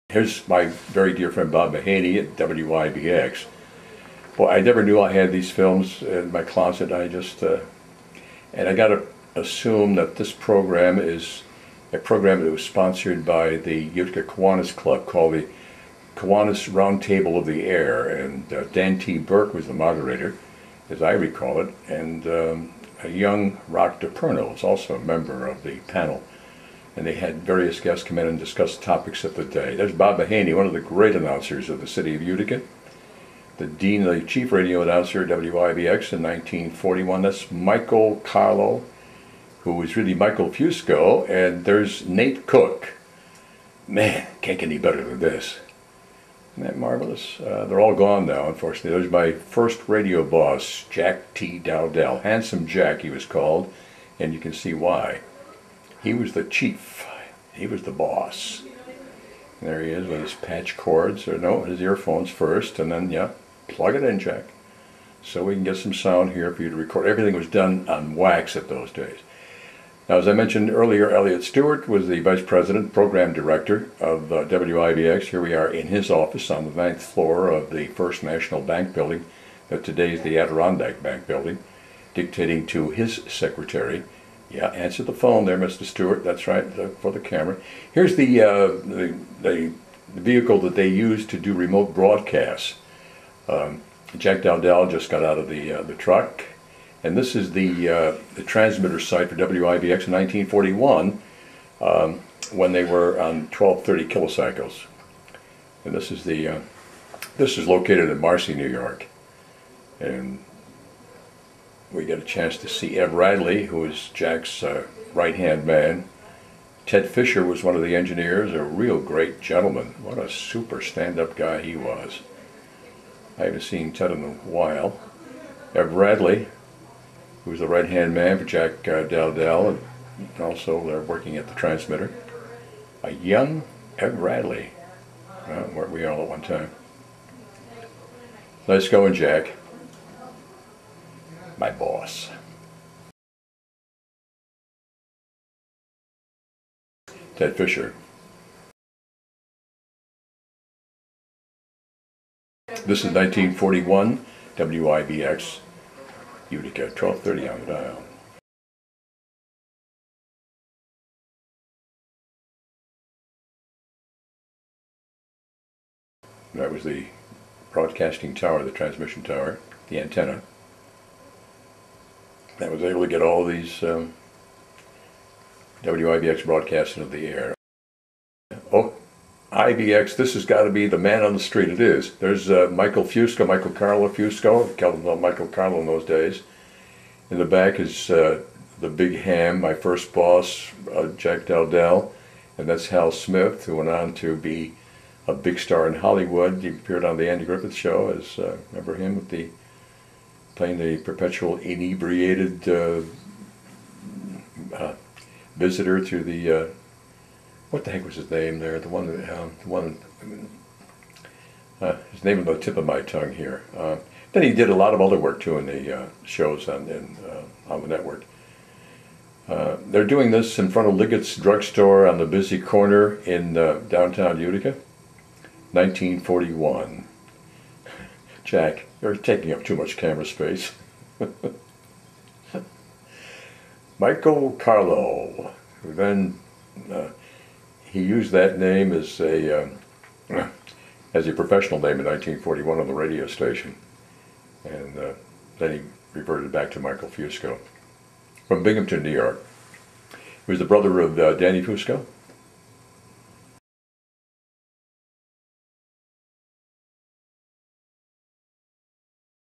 Here's my very dear friend Bob Mahaney at WIBX. Well, I never knew I had these films in my closet. And I got to assume that this program is a program that was sponsored by the Utica Kiwanis Club called the Kiwanis Roundtable of the Air. And Dan T. Burke was the moderator, as I recall it. And a young Rock DePerno was also a member of the panel. And they had various guests come in and discuss topics of the day. There's Bob Mahaney, one of the great announcers of the city of Utica. The chief radio announcer at WIBX in 1941. That's Michael Carlo, who was really Michael Fusco. And there's Nate Cook. Man, can't get any better than this. Isn't that marvelous? They're all gone now, unfortunately. There's my first radio boss, Jack T. Dowdell. Handsome Jack, he was called, and you can see why. He was the chief. He was the boss. And there he is with his patch cords, or no, his earphones first, and then, yeah, plug it in, Jack. So we can get some sound here for you to record. Everything was done on wax at those days. Now, as I mentioned earlier, Elliot Stewart was the Vice President, Program Director of WIBX. Here we are in his office on the 9th floor of the First National Bank building, that today is the Adirondack Bank building, dictating to his secretary. Yeah, answer the phone there, Mr. Stewart. That's right, for the camera. Here's the vehicle that they use to do remote broadcasts. Jack Dowdell just got out of the truck, and this is the transmitter site for WIBX in 1941 when they were on 1230 kilocycles. And this is located in Marcy, New York, and we get a chance to see Ed Radley, who is Jack's right-hand man. Ted Fisher was one of the engineers, a real great gentleman. What a super stand-up guy he was. I haven't seen Ted in a while. Ed Radley, who was the right-hand man for Jack Dowdell, and also they're working at the transmitter. A young Ed Radley. Weren't we all at one time? Nice going, Jack. My boss. Ted Fisher. This is 1941, WIBX, Utica, 1230 on the dial. That was the broadcasting tower, the transmission tower, the antenna. That was able to get all these WIBX broadcasts into the air. Oh, IBX, this has got to be the man on the street. It is. There's Michael Fusco, Michael Carlo Fusco, called him Michael Carlo in those days. In the back is the big ham, my first boss, Jack Dowdell, and that's Hal Smith, who went on to be a big star in Hollywood. He appeared on the Andy Griffith Show, as remember him with the playing the perpetual inebriated visitor to the what the heck was his name there? The one his name on the tip of my tongue here. Then he did a lot of other work too in the shows on the network. They're doing this in front of Liggett's drugstore on the busy corner in downtown Utica, 1941. Jack, you're taking up too much camera space. Michael Carlo. Then he used that name as a professional name in 1941 on the radio station, and then he reverted back to Michael Fusco from Binghamton, New York. He was the brother of Danny Fusco.